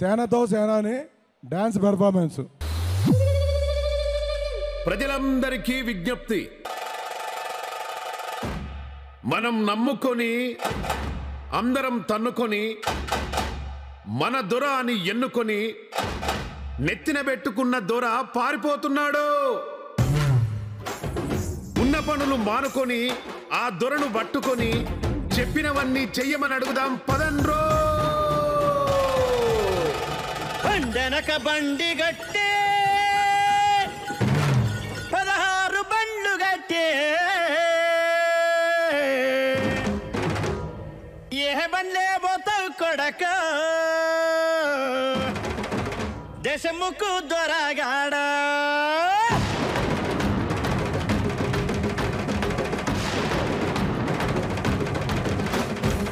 సేనతో సేనాని dance performance. ప్రజలందరికీ విజ్ఞప్తి, మనం నమ్ముకొని అందరం తన్నుకొని మన దొర అని ఎన్నుకొని నెత్తిన పెట్టుకున్న దొర పారిపోతున్నాడు. ఉన్న పనులు మానుకొని ఆ దొరను పట్టుకొని చెప్పినవన్నీ చెయ్యమని అడుగుదాం పదండ్రో. బండనక బండి గట్టే 16 బండ్లు గట్టే ఏ బండ్లే పోతావు కొడక దేశముకు దొరగాడా.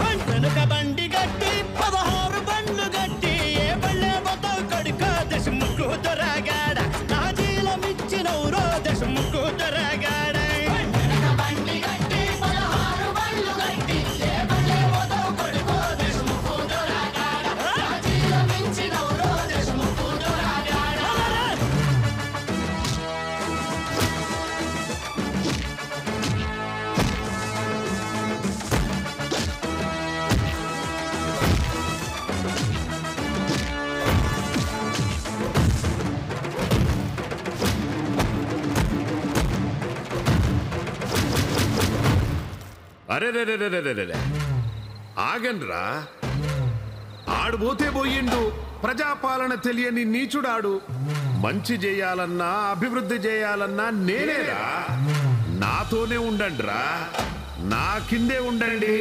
బండనక బండి గట్టి 16 బండ్లు గట్టి ఏ బండ్లే పోతావు కొడక దేశముకు దొరగాడా. నా జీలమిచ్చినవురో దేశముకు దొరగాడా. అరే ఆగండ్రా, ఆడు పోతే పోయిండు. ప్రజాపాలన తెలియని నీచుడాడు. మంచి చేయాలన్నా అభివృద్ధి చేయాలన్నా నేనేరా. నాతోనే ఉండండిరా, నా కిందే ఉండండి,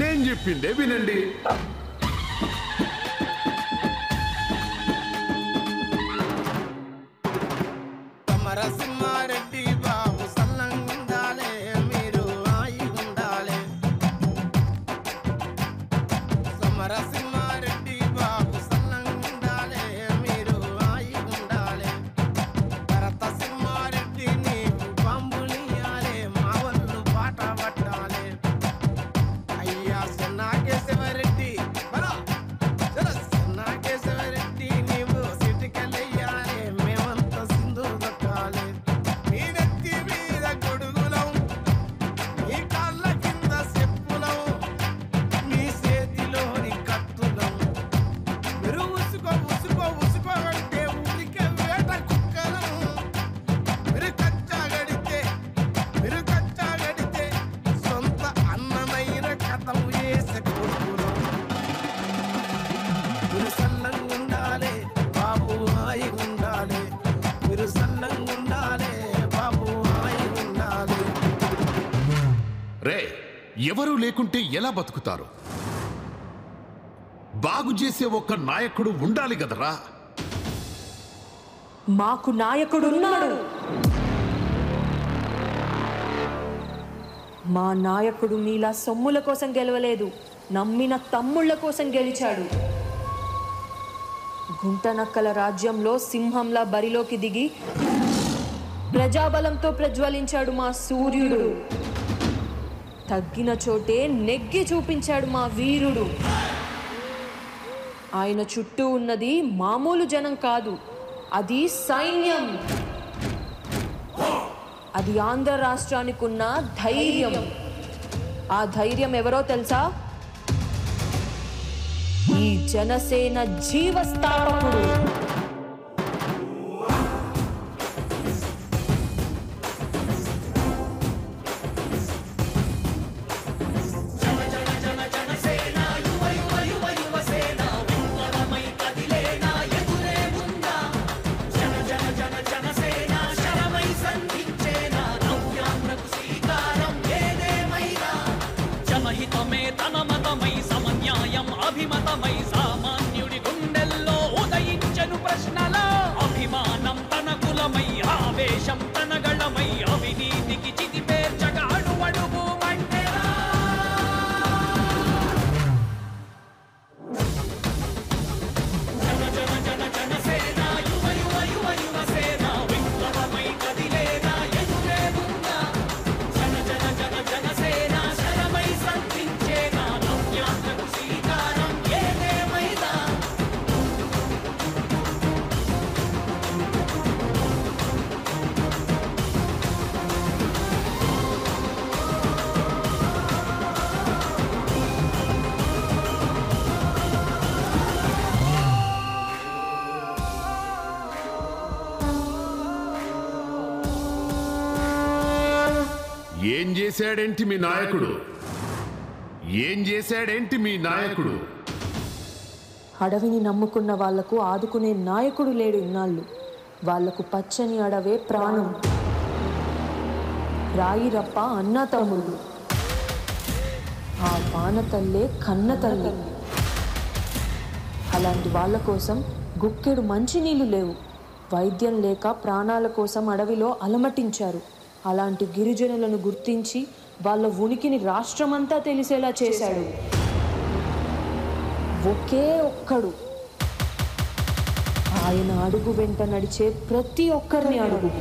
నేను చెప్పిందే వినండి. సమరసింహారెడ్డి బాబు సల్లంగుండాలే, మీరు ఆయి ఉండాలే. సమరసింహారెడ్డి బాబు సల్లంగుండాలే, మీరు ఆయి ఉండాలే. భరత సింహారెడ్డి నీకు బాంబులియాలే, మా వాళ్ళు పాట పట్టాలే. అయ్యా సన్నాగేశవరెడ్డి సన్నాగేశవరెడ్డి నీవు సిటికలయ్యాలే, మేమంతా సింధు దక్కాలే. నీ నెత్తి మీద గొడుగులం, నీ కాళ్ళ కింద చెప్పులం, నీ చేతిలోని కత్తులం. మీరు ఉసుకో ఉసుకో ఉసుకో అంటే ఊరికే వేట కుక్కలం. మీరు కచ్చాగడితే సొంత అన్నమైన కథం వేసే కొడుకులం. మీరు సల్లంగుండాలే బాబు హాయి ఉండాలే, మీరు సల్లంగుండాలే బాబు హాయి ఉండాలే. రే, ఎవరూ లేకుంటే ఎలా బతుకుతారు? బాగు చేసే ఒక్క నాయకుడు ఉండాలి కదరా. మాకు నాయకుడున్నాడు. మా నాయకుడు మీలా సొమ్ముల కోసం గెలవలేదు, నమ్మిన తమ్ముళ్ళ కోసం గెలిచాడు. గుంటనక్కల రాజ్యంలో సింహంలా బరిలోకి దిగి ప్రజాబలంతో ప్రజ్వలించాడు మా సూర్యుడు. తగ్గిన చోటే నెగ్గి చూపించాడు మా వీరుడు. ఆయన చుట్టూ ఉన్నది మామూలు జనం కాదు, అది సైన్యం. అది ఆంధ్ర రాష్ట్రానికి ఉన్న ధైర్యం. ఆ ధైర్యం ఎవరో తెలుసా? ఈ జనసేన జీవస్థాపకుడు. జనహితమే తన మతమై సమన్యాయం అభిమతమై సామాన్యుడి గుండెల్లో ఉదయించెను. చేశాడేంటి మీ నాయకుడు? ఏం చేశాడేంటి మీ నాయకుడు? అడవిని నమ్ముకున్న వాళ్లకు ఆదుకునే నాయకుడు లేడు ఇన్నాళ్ళు. వాళ్లకు పచ్చని అడవే ప్రాణం. రాయి రప్ప అన్న తమ్ముడు, ఆ వాన తల్లే కన్న తల్లి. అలాంటి వాళ్ళ కోసం గుక్కెడు మంచినీళ్లు లేవు. వైద్యం లేక ప్రాణాల కోసం అడవిలో అలమటించారు. అలాంటి గిరిజనులను గుర్తించి వాళ్ళ ఉనికిని రాష్ట్రమంతా తెలిసేలా చేశాడు. ఒకే ఒక్కడు. ఆయన అడుగు వెంట నడిచే ప్రతి ఒక్కరిని అడుగు.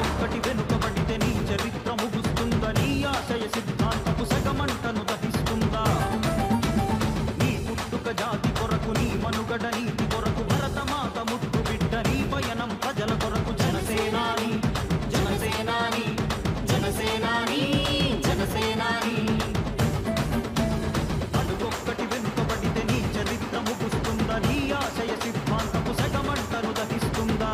ఒక్కటి వెనుకబడితే నీ చరిత్ర ముగుస్తుందా? నీ ఆశయ సిద్ధాంతపు సగమంటను దహిస్తుందా? నీ పుట్టుక జాతి కొరకు, నీ మనుగడ నీతి కొరకు, భరతమాత ముట్టు బిడ్డ నీ పయనం ప్రజల కొరకు. జనసేనాని జనసేనాని జనసేనాని జనసేనాని. అడుగొక్కటి వెనుకబడితే నీ చరిత్ర ముగుస్తుందా? నీ ఆశయ సిద్ధాంతపు సగమంటను దహిస్తుందా?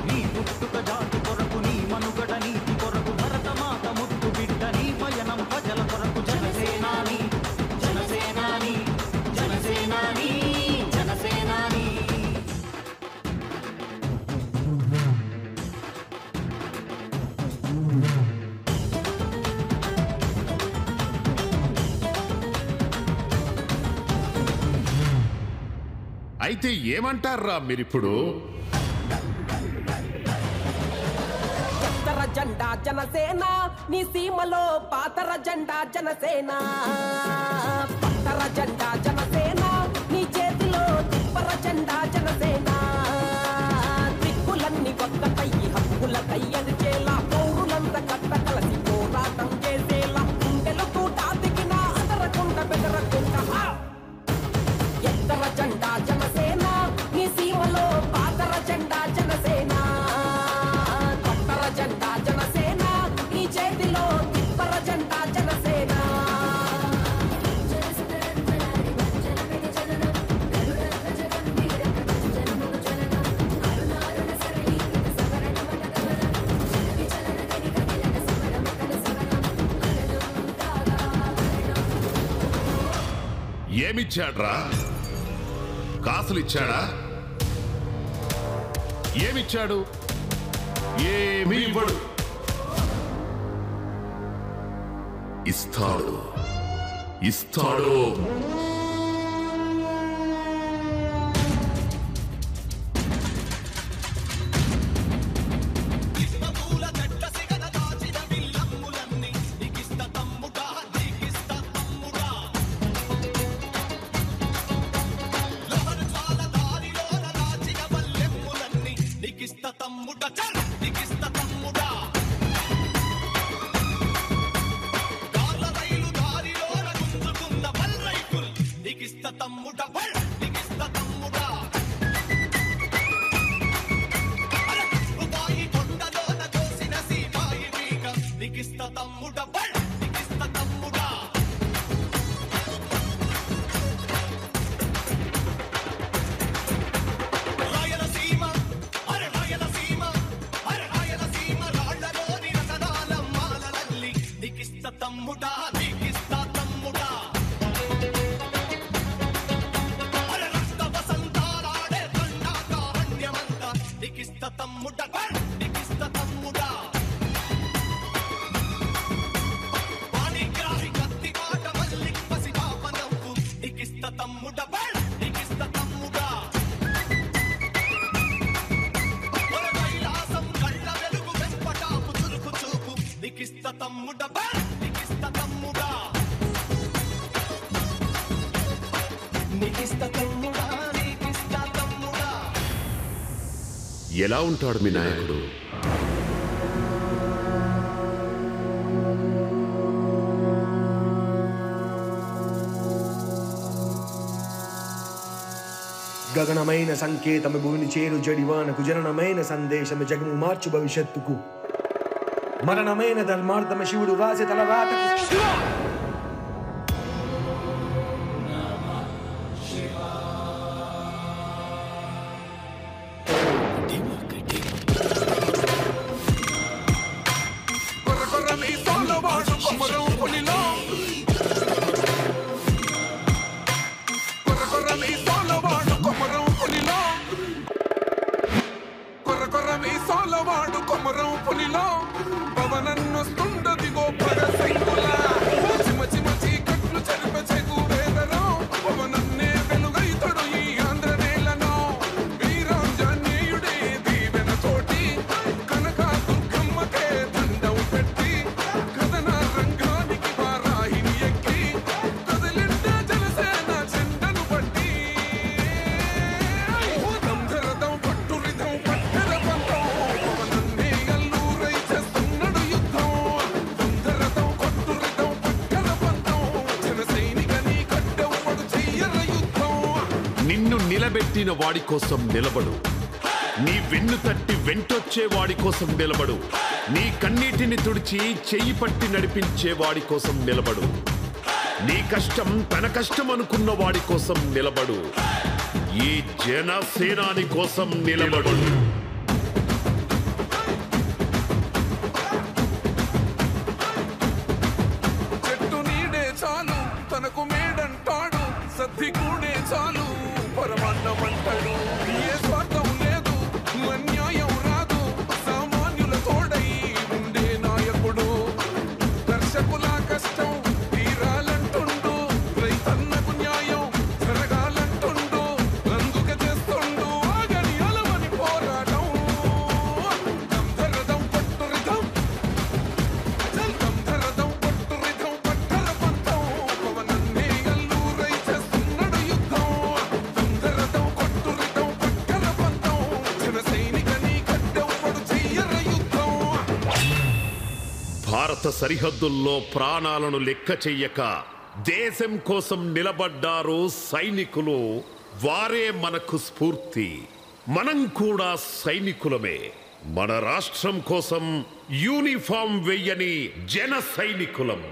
నీ పుట్టుక జాతి కొరకు, నీ మనుగడ నీతి కొరకు, భరతమాత ముట్టు బిడ్డ నీ పయనం ప్రజల కొరకు. జనసేనాని జనసేనాని జనసేనాని జనసేనాని. అయితే ఏమంటారా మీరిప్పుడు? ఎత్తర జెండా జనసేన, నీ సీమలో పాతర జెండా జనసేన. పట్టర జెండా జనసేన, నీ చేతిలో తిప్పర జెండా జనసేన. దిక్కులన్నీ ఒక్కటయ్యి హక్కులకై అరిచేలా, పౌరులంతా కట్ట కలసి పోరాటం చేసేలా, గుండెలు తూటా దిగిన అదరకుండా బెదరకుండా. ఎత్తర జెండా జనసేన, నీ సీమలో పాతర జెండా జనసేన. పట్టర జెండా జనసేన, నీ చేతిలో తిప్పర జెండా జనసేన. ఏమిచ్చాడ్రా? కాసులిచ్చాడా? ఏమిచ్చాడు? ఏమీ ఇవ్వడు. ఇస్తాడు ఇస్తాడు. ఎలా ఉంటాడు మీ నాయకుడు? గగనమైన సంకేతము భూమిని చేరు జడివానకు, జననమైన సందేశము జగము మార్చు భవిష్యత్తుకు, మరణమైన ధర్మార్థమ శివుడు రాసి తలరాతకు. నిలబెట్టిన వాడి కోసం నిలబడు. నీ వెన్ను తట్టి వెంటొచ్చే వాడి కోసం నిలబడు. నీ కన్నీటిని తుడిచి చెయ్యి పట్టి నడిపించే వాడి కోసం నిలబడు. నీ కష్టం తన కష్టం అనుకున్న వాడి కోసం నిలబడు. ఈ జనసేనాని కోసం నిలబడు. చెట్టు నీడే చాలు తనకు మేడంటాడు, సద్ది కూడే చాలు పరమాన్నమంటాడు. ఏ స్వార్థం లేదు, అన్యాయం రాదు, సామాన్యుల తోడై ఉండే నాయకుడు. దర్శకుల కష్టం తీరాలంటుండు, రైతన్నకు న్యాయం జరగాలంటుండు. అందుకే చేస్తుండు ఆగని అలవని పోరాటం. దంధరదం పట్టురిదం దంధరదం పట్టురిదం పట్టర పంతం. పవనన్నే అల్లూరై చేస్తున్నాడు యుద్ధం. దంధరదం పట్టురిదం పట్టర పంతం. జన సైనికని కట్టెవ్వడు చెయ్యర యుద్ధం. భారత సరిహద్దుల్లో ప్రాణాలను లెక్క చెయ్యక దేశం కోసం నిలబడ్డారు సైనికులు. వారే మనకు స్ఫూర్తి. మనం కూడా సైనికులమే. మన రాష్ట్రం కోసం యూనిఫామ్ వెయ్యని జన సైనికులం.